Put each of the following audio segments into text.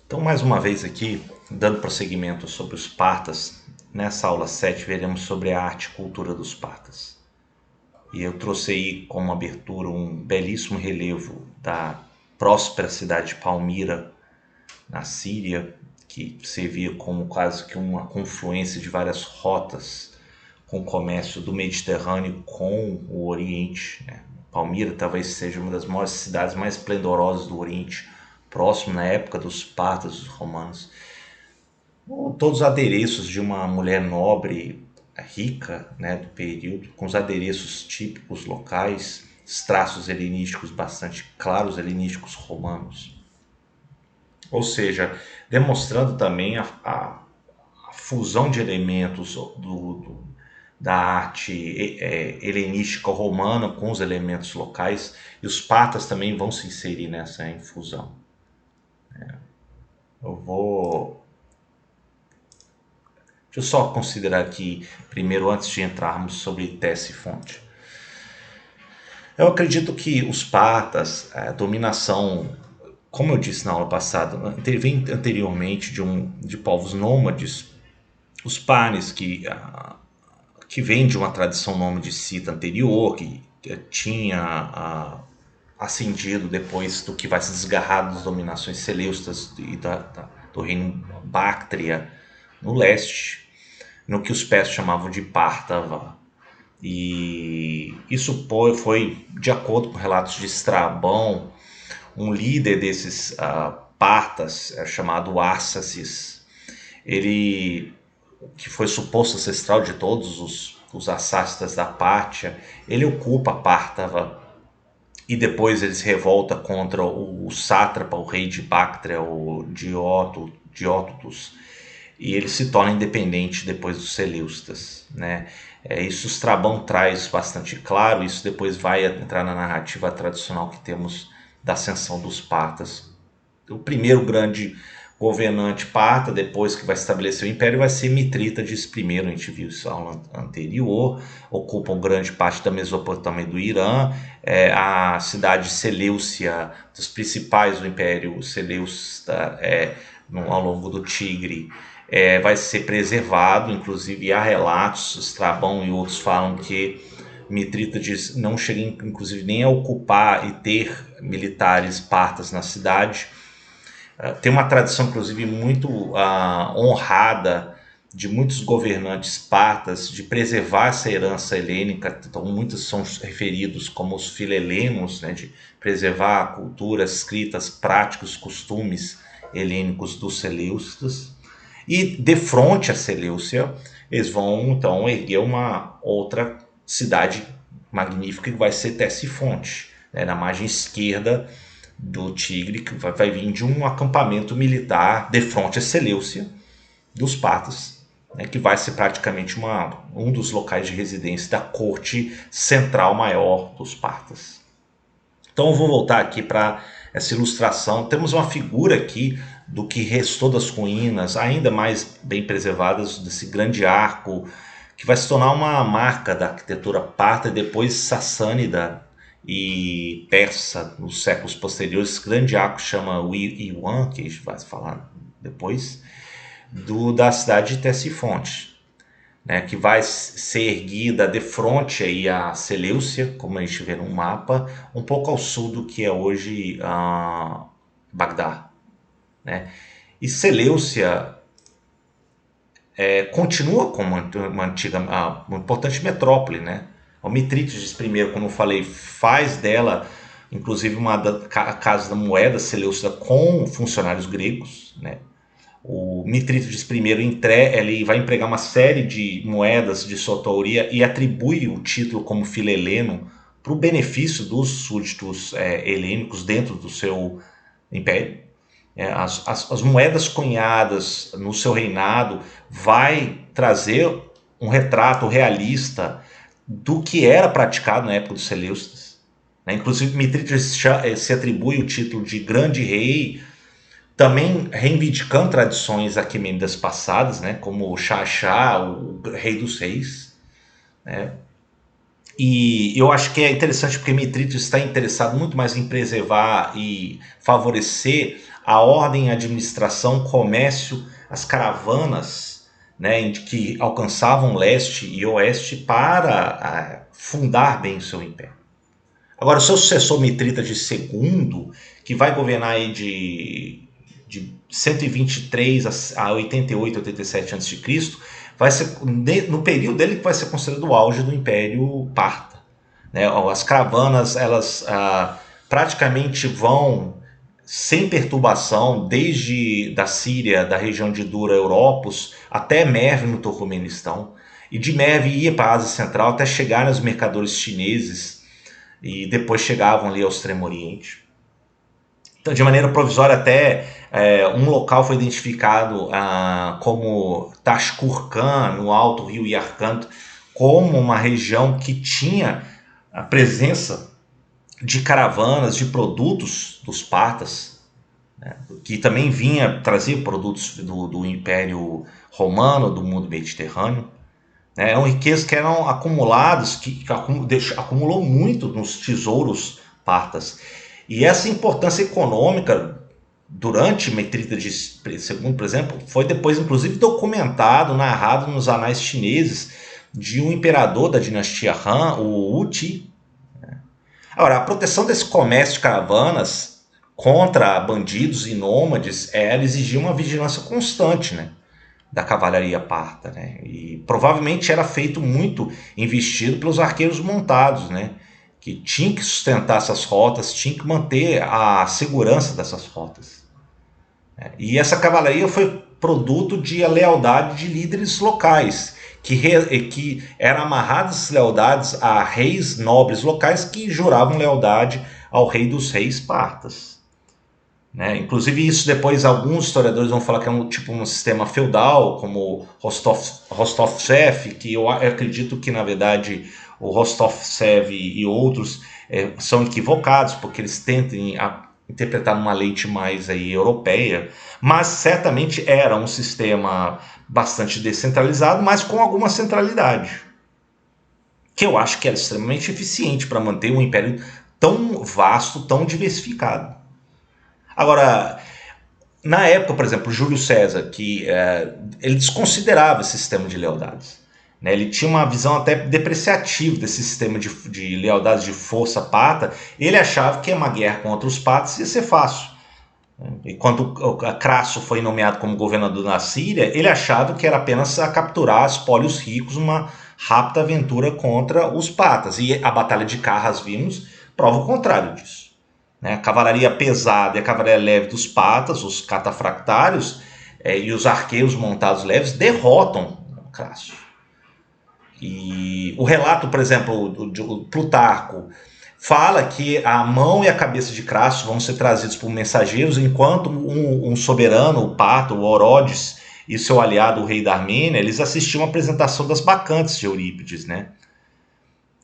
Então, mais uma vez aqui, dando prosseguimento sobre os Partas, nessa aula 7 veremos sobre a arte e cultura dos Partas. E eu trouxe aí como abertura um belíssimo relevo da próspera cidade de Palmira, na Síria, que servia como quase que uma confluência de várias rotas com o comércio do Mediterrâneo com o Oriente, né? Palmira talvez seja uma das maiores cidades mais esplendorosas do Oriente Próximo, na época dos partos dos romanos. Todos os adereços de uma mulher nobre, rica, né, do período, com os adereços típicos locais, os traços helenísticos bastante claros, helenísticos romanos. Ou seja, demonstrando também a fusão de elementos da arte helenística romana com os elementos locais, e os partas também vão se inserir nessa infusão. Eu vou. Deixa eu só considerar aqui, primeiro, antes de entrarmos sobre tese e fonte. Eu acredito que os partas, a dominação, como eu disse na aula passada, vem anteriormente de povos nômades, os pares que vem de uma tradição nômade-cita anterior, que tinha ascendido depois do que vai se desgarrar das dominações seleucidas e do reino Báctria no leste, no que os persas chamavam de Pártava. E isso foi de acordo com relatos de Estrabão, um líder desses partas, chamado Arsaces. Ele, que foi suposto ancestral de todos os assácidas da Pártia, ele ocupa Pártava e depois ele se revolta contra o sátrapa, o rei de Bactria, o Diódotos, e ele se torna independente depois dos Seleucidas, né? Isso o Strabão traz bastante claro, isso depois vai entrar na narrativa tradicional que temos da ascensão dos partas. O primeiro grande governante parta, depois que vai estabelecer o império, vai ser Mitrídates I, a gente viu isso na aula anterior, ocupam grande parte da Mesopotâmia e do Irã, a cidade Seleucia, dos principais do Império Seleucida, ao longo do Tigre, vai ser preservado, inclusive há relatos, Estrabão e outros falam que Mitrídates não chega inclusive nem a ocupar e ter militares partas na cidade. Tem uma tradição inclusive muito honrada de muitos governantes partas de preservar essa herança helênica, então muitos são referidos como os filhelenos, né, de preservar a cultura, escritas, práticos, costumes helênicos dos seleucidas. E de frente a Seleucia, eles vão então erguer uma outra cidade magnífica que vai ser Ctesifonte, né, na margem esquerda do Tigre, que vai vir de um acampamento militar de frente a Seleucia, dos partas, né, que vai ser praticamente um dos locais de residência da corte central maior dos partas. Então eu vou voltar aqui para essa ilustração. Temos uma figura aqui do que restou das ruínas, ainda mais bem preservadas, desse grande arco, que vai se tornar uma marca da arquitetura parta e depois sassânida e persa nos séculos posteriores. Esse grande arco chama Iwan, que a gente vai falar depois, da cidade de Ctesifonte, né, que vai ser erguida de frente aí a Seleucia, como a gente vê no mapa, um pouco ao sul do que é hoje Bagdá, né? E Seleucia continua como uma antiga, uma importante metrópole, né? O Mitrídates I, como eu falei, faz dela inclusive a casa da moeda seleucida com funcionários gregos, né? O Mitrídates I ele vai empregar uma série de moedas de sua autoria e atribui o título como filheleno para o benefício dos súditos helênicos dentro do seu império. As moedas cunhadas no seu reinado vai trazer um retrato realista do que era praticado na época dos Seleucidas. Inclusive, Mitrídates se atribui o título de grande rei, também reivindicando tradições aquemênidas passadas, né, como o Xaxá, o rei dos reis, né? E eu acho que é interessante porque Mitrídates está interessado muito mais em preservar e favorecer a ordem, a administração, comércio, as caravanas, né, que alcançavam leste e oeste para fundar bem o seu império. Agora, o seu sucessor Mitrídates II, que vai governar aí de 123 a 88, 87 a.C., vai ser no período dele que vai ser considerado o auge do Império Parta, né? As caravanas, elas praticamente vão sem perturbação desde da Síria, da região de Dura, Europos, até Merv no Turcomenistão, e de Merv ia para a Ásia Central até chegar nos mercadores chineses e depois chegavam ali ao Extremo Oriente. Então, de maneira provisória, até um local foi identificado como Tashkurkan, no alto rio Yarkand, como uma região que tinha a presença de caravanas, de produtos dos partas, né, que também trazia produtos do Império Romano, do mundo mediterrâneo. Né, eram riquezas que eram acumuladas, que acumulou muito nos tesouros partas. E essa importância econômica durante Mitrídates II, por exemplo, foi depois inclusive documentado, narrado nos anais chineses de um imperador da dinastia Han, o Wu Ti. Agora, a proteção desse comércio de caravanas contra bandidos e nômades exigia uma vigilância constante, né, da cavalaria parta, né, e provavelmente era feito muito investido pelos arqueiros montados, né, que tinham que sustentar essas rotas, tinham que manter a segurança dessas rotas. E essa cavalaria foi produto de lealdade de líderes locais, que eram amarradas lealdades a reis nobres locais que juravam lealdade ao rei dos reis partas. Né? Inclusive isso depois alguns historiadores vão falar que é um sistema feudal, como Rostov-Sev, que eu acredito que na verdade o Rostov-Sev e outros são equivocados, porque eles tentem interpretar numa lente mais aí europeia, mas certamente era um sistema bastante descentralizado, mas com alguma centralidade, que eu acho que era extremamente eficiente para manter um império tão vasto, tão diversificado. Agora, na época, por exemplo, Júlio César, que ele desconsiderava esse sistema de lealdades. Né? Ele tinha uma visão até depreciativa desse sistema de lealdades de força parta. Ele achava que uma guerra contra os partas ia ser fácil. E quando Crasso foi nomeado como governador da Síria, ele achava que era apenas capturar espólios ricos, uma rápida aventura contra os partas. E a Batalha de Carras, vimos, prova o contrário disso. Né? A cavalaria pesada e a cavalaria leve dos partas, os catafractários, e os arqueiros montados leves derrotam Crasso. E o relato, por exemplo, do Plutarco, fala que a mão e a cabeça de Crasso vão ser trazidos por mensageiros, enquanto um soberano, o parto, o Orodes, e seu aliado, o rei da Armênia, eles assistiam a apresentação das bacantes de Eurípides, né?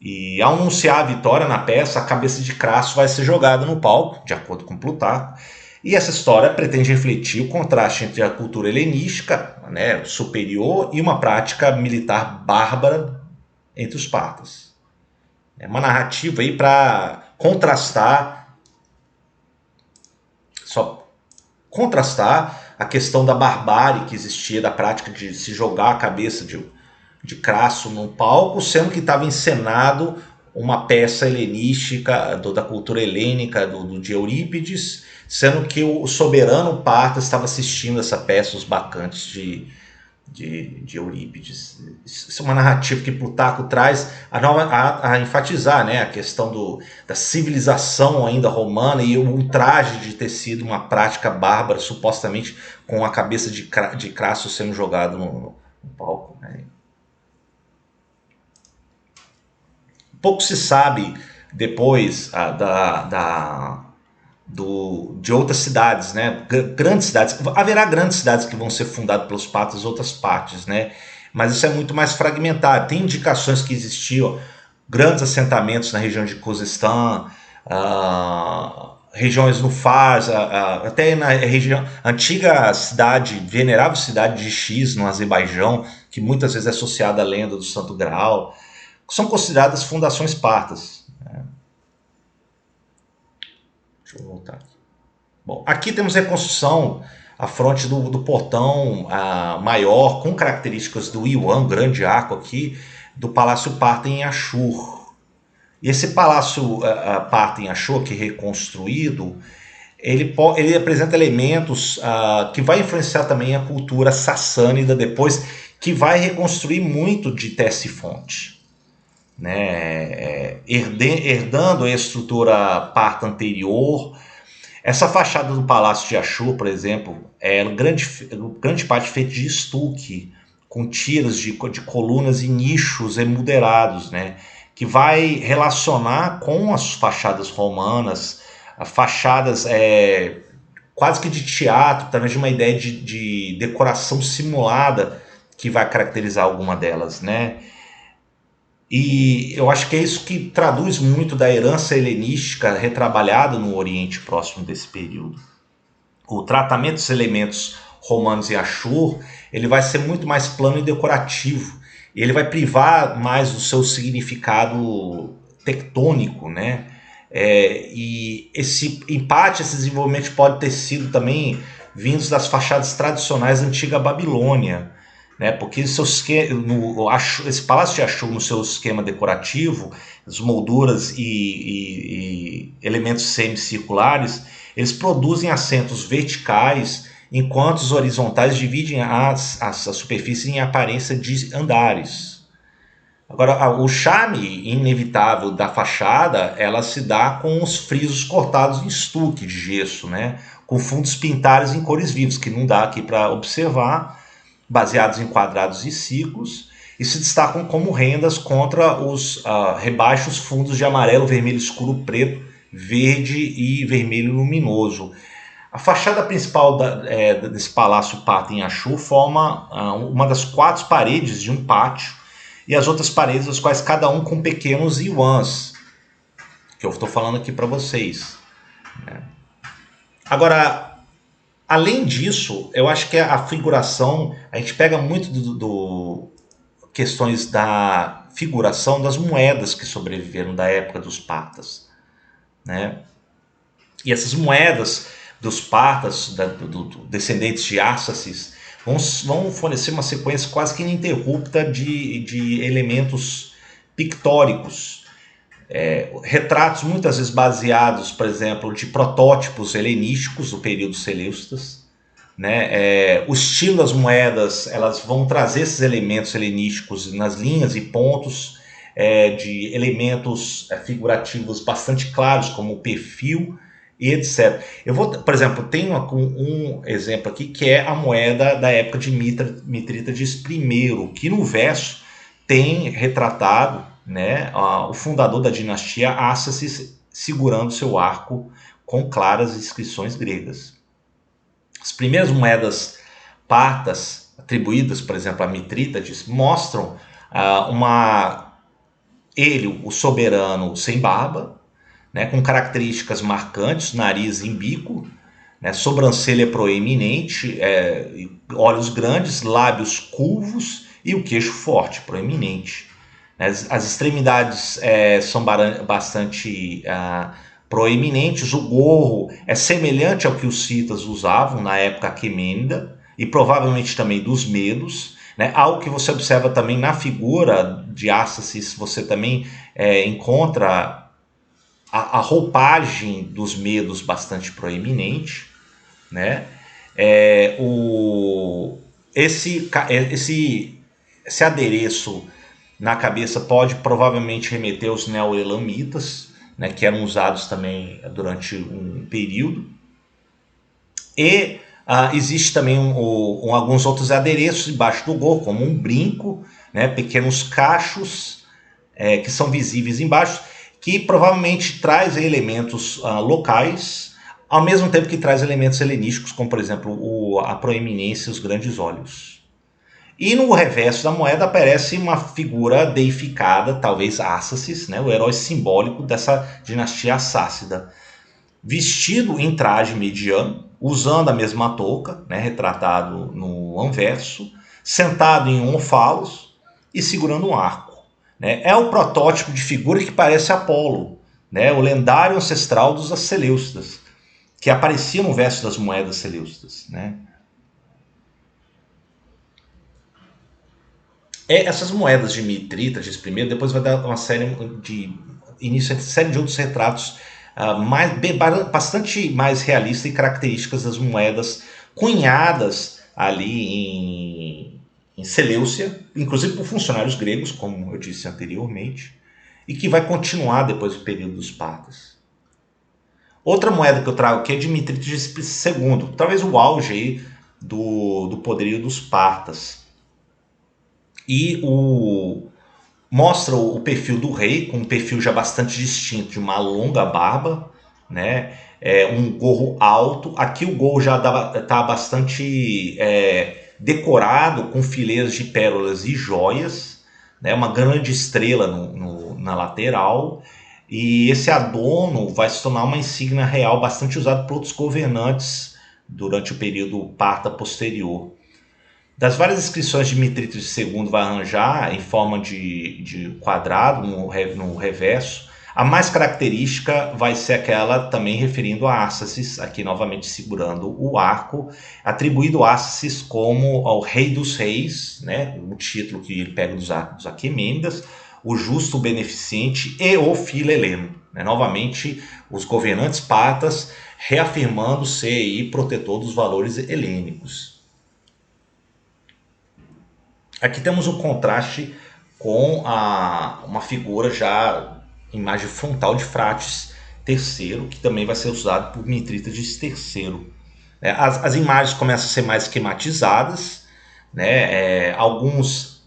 E ao anunciar a vitória na peça, a cabeça de Crasso vai ser jogada no palco, de acordo com Plutarco. E essa história pretende refletir o contraste entre a cultura helenística, né, superior, e uma prática militar bárbara entre os partas. É uma narrativa aí para contrastar a questão da barbárie que existia, da prática de se jogar a cabeça de Crasso num palco, sendo que estava encenado uma peça helenística da cultura helênica de Eurípides, sendo que o soberano parta estava assistindo essa peça, os bacantes de Eurípides. Isso é uma narrativa que Plutarco traz a enfatizar, né, a questão da civilização ainda romana e o ultraje de ter sido uma prática bárbara, supostamente com a cabeça de Crasso sendo jogado no palco. Né. Pouco se sabe depois de outras cidades, né? Grandes cidades. Haverá grandes cidades que vão ser fundadas pelos partos em outras partes, né? Mas isso é muito mais fragmentado. Tem indicações que existiam grandes assentamentos na região de Khuzestan, regiões no Fars, até na região antiga cidade, venerável cidade de X, no Azerbaijão, que muitas vezes é associada à lenda do Santo Graal. são consideradas fundações partas. Deixa eu voltar aqui. Bom, aqui temos a reconstrução, a fronte do portão maior, com características do Yuan, grande arco aqui, do Palácio Parta em Ashur. E esse Palácio Parta em Ashur, que é reconstruído, ele apresenta elementos que vai influenciar também a cultura sassânida depois, que vai reconstruir muito de Ctesifonte, né? Herdando a estrutura parta anterior. Essa fachada do Palácio de Ashur, por exemplo, é grande parte feita de estuque, com tiras de colunas e nichos emuderados, né? Que vai relacionar com as fachadas romanas, fachadas quase que de teatro, talvez de uma ideia de decoração simulada que vai caracterizar alguma delas, né? E eu acho que é isso que traduz muito da herança helenística retrabalhada no Oriente Próximo desse período. O tratamento dos elementos romanos em Ashur, ele vai ser muito mais plano e decorativo. E ele vai privar mais do seu significado tectônico, né? E esse empate, esse desenvolvimento pode ter sido também vindos das fachadas tradicionais da antiga Babilônia, né? Porque esse Palácio de Ashur, no seu esquema decorativo, as molduras e elementos semicirculares, eles produzem assentos verticais, enquanto os horizontais dividem a superfície em aparência de andares. Agora, o charme inevitável da fachada, ela se dá com os frisos cortados em estuque de gesso, né? Com fundos pintados em cores vivas, que não dá aqui para observar, baseados em quadrados e ciclos, e se destacam como rendas contra os rebaixos fundos de amarelo, vermelho escuro, preto, verde e vermelho luminoso. A fachada principal desse Palácio Parta em Ashur forma uma das 4 paredes de um pátio, e as outras paredes, as quais cada um com pequenos yuans, que eu estou falando aqui para vocês. Agora, além disso, eu acho que a figuração, a gente pega muito do questões da figuração das moedas que sobreviveram da época dos partas, né? E essas moedas dos partas, descendentes de Arsaces, vão fornecer uma sequência quase que ininterrupta de elementos pictóricos, retratos muitas vezes baseados, por exemplo, de protótipos helenísticos do período Seleucidas, né? O estilo das moedas, elas vão trazer esses elementos helenísticos nas linhas e pontos, de elementos figurativos bastante claros, como o perfil e etc. Por exemplo, tenho um exemplo aqui que é a moeda da época de Mitrídates I, que no verso tem retratado, né, o fundador da dinastia Arsaces segurando seu arco com claras inscrições gregas. As primeiras moedas partas atribuídas, por exemplo, a Mitrídates, mostram ele, o soberano sem barba, né, com características marcantes, nariz em bico, né, sobrancelha proeminente, olhos grandes, lábios curvos e o queixo forte, proeminente. As extremidades são bastante proeminentes, o gorro é semelhante ao que os citas usavam na época aquemênida e provavelmente também dos medos, né? Algo que você observa também na figura de Arsaces, você também encontra a roupagem dos medos bastante proeminente, né? Esse adereço na cabeça pode provavelmente remeter aos neo-elamitas, né, que eram usados também durante um período. E existe também alguns outros adereços debaixo do gorro, como um brinco, né, pequenos cachos que são visíveis embaixo, que provavelmente traz elementos locais, ao mesmo tempo que traz elementos helenísticos, como por exemplo a proeminência e os grandes olhos. E no reverso da moeda aparece uma figura deificada, talvez Arsaces, né, o herói simbólico dessa dinastia assácida, vestido em traje mediano, usando a mesma touca, né, retratado no anverso, sentado em um ófalos e segurando um arco. né? É o protótipo de figura que parece Apolo, né? O lendário ancestral dos Seleucidas, que aparecia no verso das moedas Seleucidas, né? Essas moedas de Mitrídates primeiro, depois vai dar uma série de início de série de outros retratos bastante mais realistas e características das moedas cunhadas ali em Seleucia, inclusive por funcionários gregos, como eu disse anteriormente, e que vai continuar depois do período dos partas. Outra moeda que eu trago aqui é de Mitrídates II, talvez o auge aí do poderio dos partas. E mostra o perfil do rei, com um perfil já bastante distinto, de uma longa barba, né? Um gorro alto. Aqui o gorro já está bastante decorado com filês de pérolas e joias, né? Uma grande estrela na lateral. E esse adorno vai se tornar uma insígnia real bastante usada por outros governantes durante o período parta posterior. Das várias inscrições de Mitrídates II vai arranjar em forma de quadrado no reverso, a mais característica vai ser aquela também referindo a Ásaces, aqui novamente segurando o arco, atribuído a Ásaces como ao rei dos reis, né, o título que ele pega dos Aquemênidas, o justo, o beneficente e o filho heleno. Né, novamente, os governantes partas reafirmando ser aí protetor dos valores helênicos. Aqui temos um contraste com uma figura já imagem frontal de Frates III, que também vai ser usado por Mitrídates III. As imagens começam a ser mais esquematizadas, né? Alguns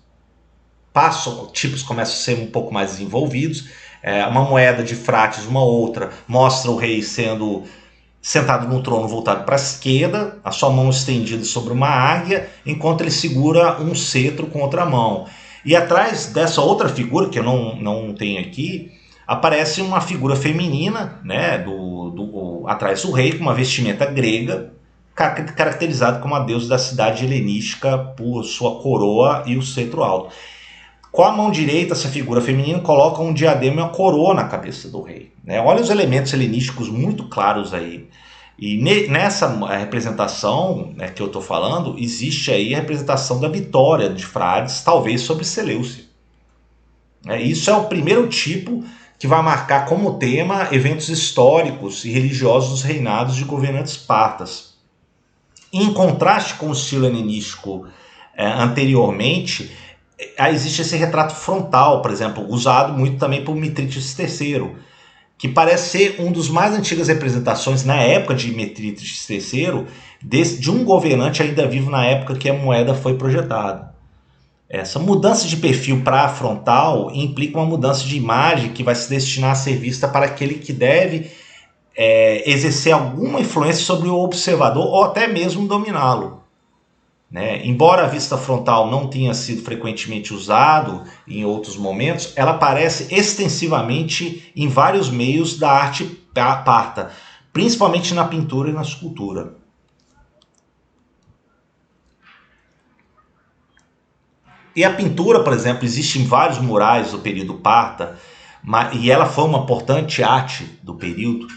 tipos começam a ser um pouco mais desenvolvidos. Uma moeda de Frates, uma outra, mostra o rei sentado no trono voltado para a esquerda, a sua mão estendida sobre uma águia, enquanto ele segura um cetro com outra mão. E atrás dessa outra figura, que eu não tenho aqui, aparece uma figura feminina, né, atrás do rei, com uma vestimenta grega, caracterizada como a deusa da cidade helenística por sua coroa e o cetro alto. Com a mão direita, essa figura feminina coloca um diadema e uma coroa na cabeça do rei. Né? Olha os elementos helenísticos muito claros aí. E nessa representação, né, que eu estou falando, existe aí a representação da vitória de Frates, talvez sobre Seleucia. Isso é o primeiro tipo que vai marcar como tema eventos históricos e religiosos dos reinados de governantes partas. Em contraste com o estilo helenístico anteriormente, existe esse retrato frontal, por exemplo, usado muito também por Mitrídates III, que parece ser uma das mais antigas representações na época de Mitrídates III de um governante ainda vivo na época que a moeda foi projetada. Essa mudança de perfil para frontal implica uma mudança de imagem que vai se destinar a ser vista para aquele que deve exercer alguma influência sobre o observador ou até mesmo dominá-lo. Né? Embora a vista frontal não tenha sido frequentemente usado em outros momentos, ela aparece extensivamente em vários meios da arte parta, principalmente na pintura e na escultura. E a pintura, por exemplo, existem vários murais do período parta, e ela foi uma importante arte do período.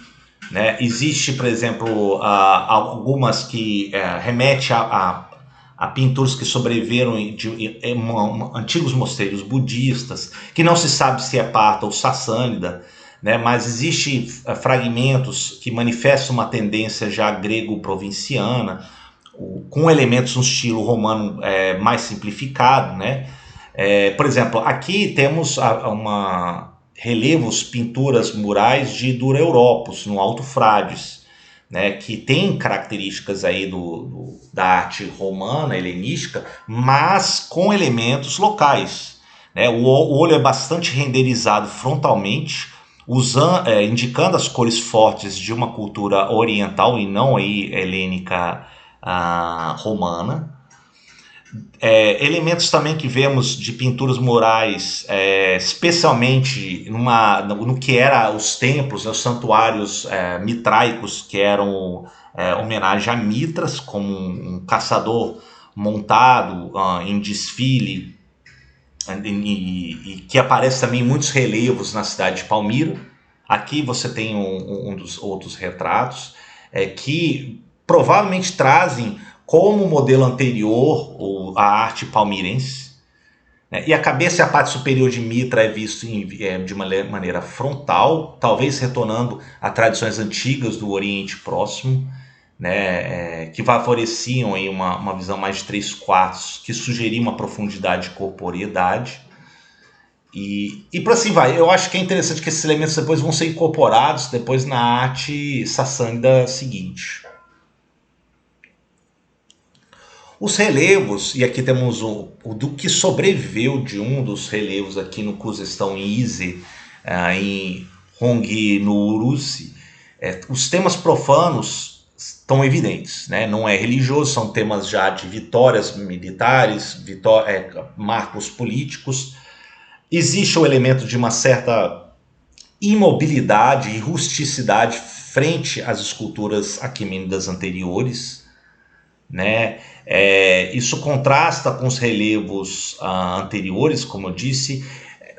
Né? Existe, por exemplo, algumas que remetem a pinturas que sobreviveram de antigos mosteiros budistas, que não se sabe se é parta ou sassânida, né? Mas existem fragmentos que manifestam uma tendência já grego-provinciana, com elementos no estilo romano mais simplificado. Né? Por exemplo, aqui temos relevos, pinturas murais de Dura-Europos, no Alto Frades, né, que tem características aí da arte romana, helenística, mas com elementos locais. Né? O olho é bastante renderizado frontalmente, indicando as cores fortes de uma cultura oriental e não aí helênica romana. Elementos também que vemos de pinturas murais, especialmente no que eram os templos, os santuários mitraicos, que eram homenagem a Mitras, como um caçador montado em desfile e que aparece também em muitos relevos na cidade de Palmira. Aqui você tem um dos outros retratos que provavelmente trazem como modelo anterior a arte palmirense, né? E a cabeça e a parte superior de Mitra é visto de uma maneira frontal, talvez retornando a tradições antigas do Oriente Próximo, né, que favoreciam aí uma visão mais de 3/4, que sugeria uma profundidade de corporeidade. E por assim vai. Eu acho que é interessante que esses elementos depois vão ser incorporados depois na arte sassânida seguinte. Os relevos, e aqui temos o do que sobreviveu de um dos relevos aqui no Khuzestão em Ize, em Hongi no Uruzi. Os temas profanos estão evidentes, né? Não é religioso, são temas já de vitórias militares, marcos políticos. Existe o elemento de uma certa imobilidade e rusticidade frente às esculturas aquemênidas anteriores, né? Isso contrasta com os relevos anteriores, como eu disse,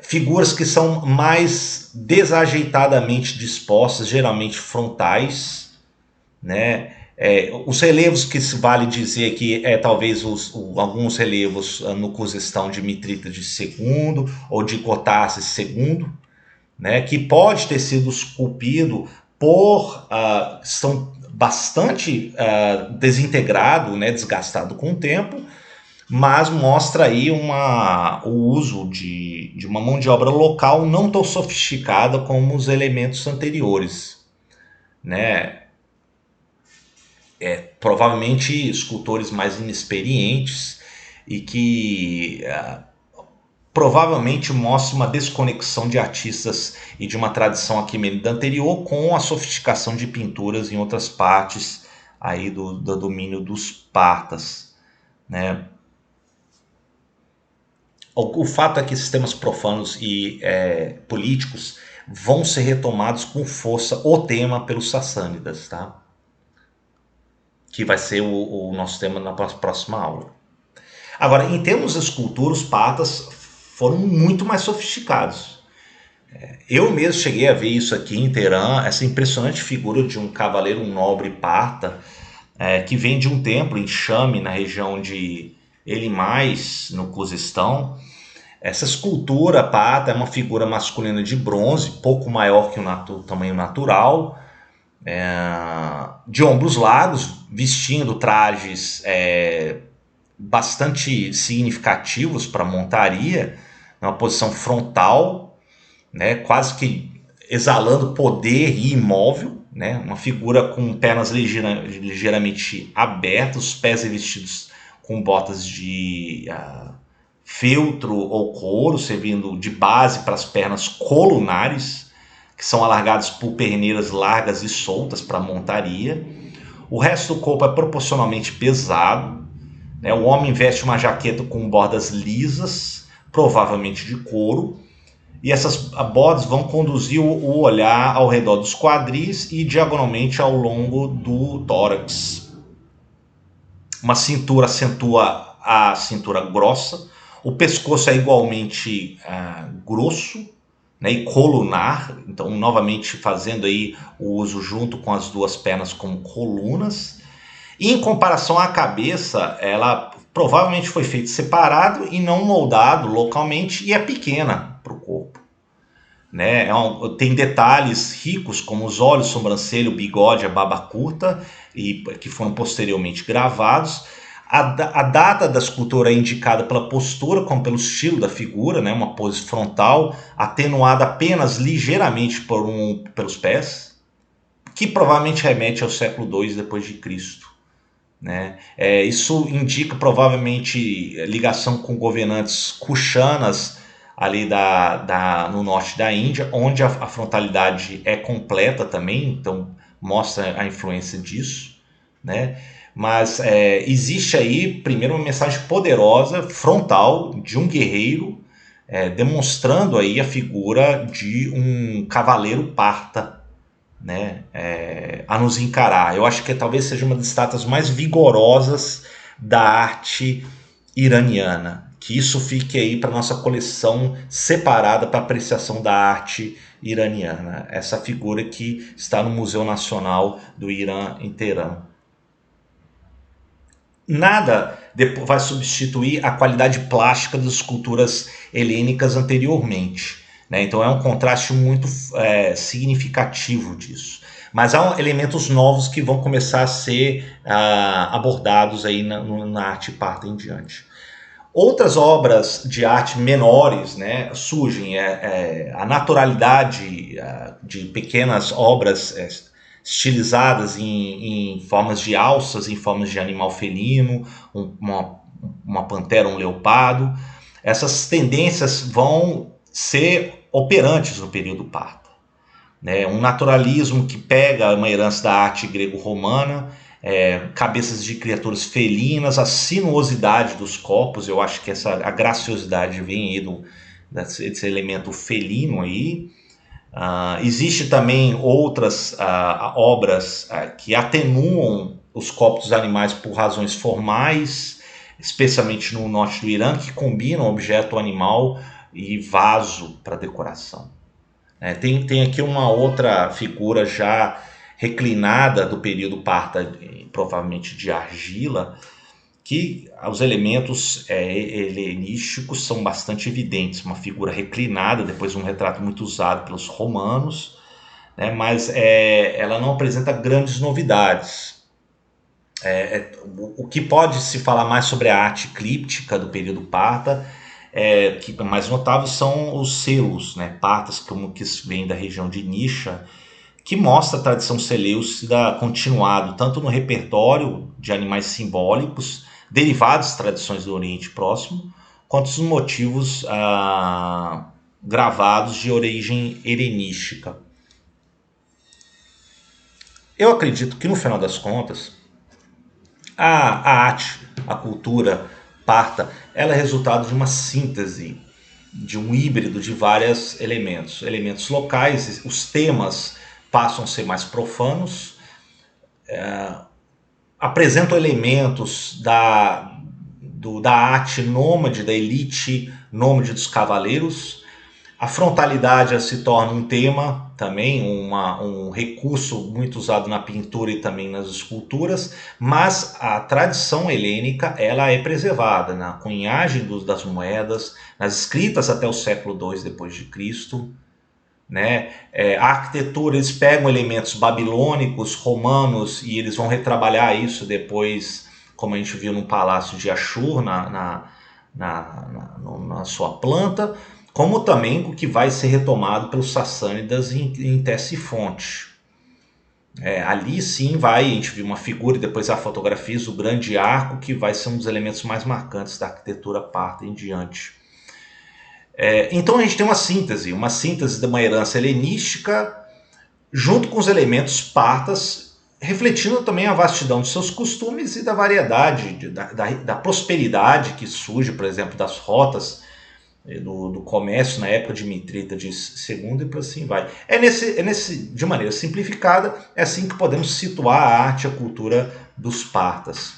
figuras que são mais desajeitadamente dispostas, geralmente frontais, né? Os relevos que se vale dizer que talvez alguns relevos no Khuzestão de Mitrita de II ou de Kutasis II, né? Que pode ter sido esculpido por são bastante desintegrado, né, desgastado com o tempo, mas mostra aí o uso de uma mão de obra local não tão sofisticada como os elementos anteriores, né? Provavelmente escultores mais inexperientes e que provavelmente mostra uma desconexão de artistas e de uma tradição aquemênida anterior com a sofisticação de pinturas em outras partes aí do domínio dos partas, né? O fato é que sistemas profanos e políticos vão ser retomados com força o tema pelos sassânidas, tá? Que vai ser o nosso tema na próxima aula. Agora, em termos de escultura, os partas foram muito mais sofisticados. Eu mesmo cheguei a ver isso aqui em Teherã, essa impressionante figura de um cavaleiro, um nobre parta, que vem de um templo em Shami, na região de Elimais, no Khuzestão. Essa escultura parta é uma figura masculina de bronze, pouco maior que o tamanho natural, de ombros largos, vestindo trajes bastante significativos para a montaria, numa posição frontal, né, quase que exalando poder e imóvel, né, uma figura com pernas ligeiramente abertas, os pés revestidos com botas de feltro ou couro, servindo de base para as pernas colunares, que são alargadas por perneiras largas e soltas para a montaria. O resto do corpo é proporcionalmente pesado, né? O homem veste uma jaqueta com bordas lisas, provavelmente de couro, e essas bordas vão conduzir o olhar ao redor dos quadris e diagonalmente ao longo do tórax. Uma cintura acentua a cintura grossa, o pescoço é igualmente grosso, né, e colunar, então novamente fazendo aí o uso junto com as duas pernas como colunas. E em comparação à cabeça, ela provavelmente foi feita separado e não moldado localmente e é pequena para o corpo, né? Tem detalhes ricos como os olhos, sobrancelha, o bigode, a barba curta, e que foram posteriormente gravados. A data da escultura é indicada pela postura, como pelo estilo da figura, né? Uma pose frontal, atenuada apenas ligeiramente pelos pés, que provavelmente remete ao século II depois de Cristo, né? Isso indica provavelmente ligação com governantes kushanas ali no norte da Índia, onde a frontalidade é completa também, então mostra a influência disso, né? Mas existe aí, primeiro, uma mensagem poderosa, frontal, de um guerreiro, demonstrando aí a figura de um cavaleiro parta, né? A nos encarar. Eu acho que talvez seja uma das estátuas mais vigorosas da arte iraniana, que isso fique aí para nossa coleção separada para apreciação da arte iraniana. Essa figura que está no Museu Nacional do Irã em Teherã. Nada vai substituir a qualidade plástica das esculturas helênicas anteriormente, né? Então é um contraste muito significativo disso. Mas há elementos novos que vão começar a ser abordados aí na arte parta em diante. Outras obras de arte menores, né, surgem, a naturalidade de pequenas obras estilizadas em formas de alças, em formas de animal felino, uma pantera, um leopardo. Essas tendências vão ser operantes no período parto, né? Um naturalismo que pega uma herança da arte grego-romana, cabeças de criaturas felinas, a sinuosidade dos corpos. Eu acho que a graciosidade vem aí desse elemento felino aí. Existe também outras obras que atenuam os corpos dos animais por razões formais, especialmente no norte do Irã, que combinam objeto animal e vaso para decoração. Tem aqui uma outra figura já reclinada do período parta, provavelmente de argila, que os elementos helenísticos são bastante evidentes. Uma figura reclinada, depois um retrato muito usado pelos romanos, né? Mas ela não apresenta grandes novidades. O que pode se falar mais sobre a arte clíptica do período parta, que mais notáveis são os selos, né, partas, que vêm da região de Nisha, que mostra a tradição seleucida continuado tanto no repertório de animais simbólicos derivados das tradições do Oriente Próximo, quanto os motivos gravados de origem helenística. Eu acredito que no final das contas a arte, a cultura parta, ela é resultado de uma síntese, de um híbrido de vários elementos locais. Os temas passam a ser mais profanos, apresentam elementos da arte nômade, da elite nômade dos cavaleiros. A frontalidade se torna um tema também, um recurso muito usado na pintura e também nas esculturas, mas a tradição helênica ela é preservada na cunhagem das moedas, nas escritas até o século II depois de Cristo, né? A arquitetura, eles pegam elementos babilônicos, romanos, e eles vão retrabalhar isso depois, como a gente viu no Palácio de Ashur, na sua planta, como também o que vai ser retomado pelos sassânidas em Ctesifonte. Ali sim a gente viu uma figura e depois a fotografia do grande arco, que vai ser um dos elementos mais marcantes da arquitetura parta em diante. Então a gente tem uma síntese de uma herança helenística junto com os elementos partas, refletindo também a vastidão dos seus costumes e da variedade, da prosperidade que surge, por exemplo, das rotas do comércio na época de Mitrídates II e por assim vai. De maneira simplificada, é assim que podemos situar a arte e a cultura dos partas.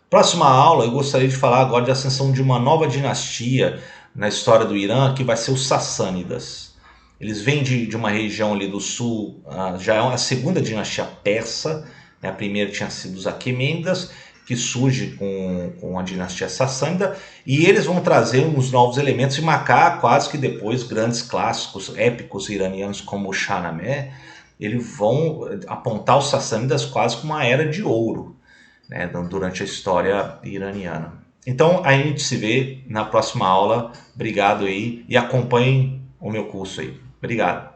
Próxima aula eu gostaria de falar agora de ascensão de uma nova dinastia na história do Irã, que vai ser os Sassânidas. Eles vêm de uma região ali do sul, já é a segunda dinastia persa, né? A primeira tinha sido os Aquemênidas, que surge com a dinastia Sassânida, e eles vão trazer uns novos elementos e marcar quase que depois grandes clássicos épicos iranianos como o Shahnameh. Eles vão apontar os Sassânidas quase como uma era de ouro, né, durante a história iraniana. Então a gente se vê na próxima aula. Obrigado aí e acompanhem o meu curso aí. Obrigado.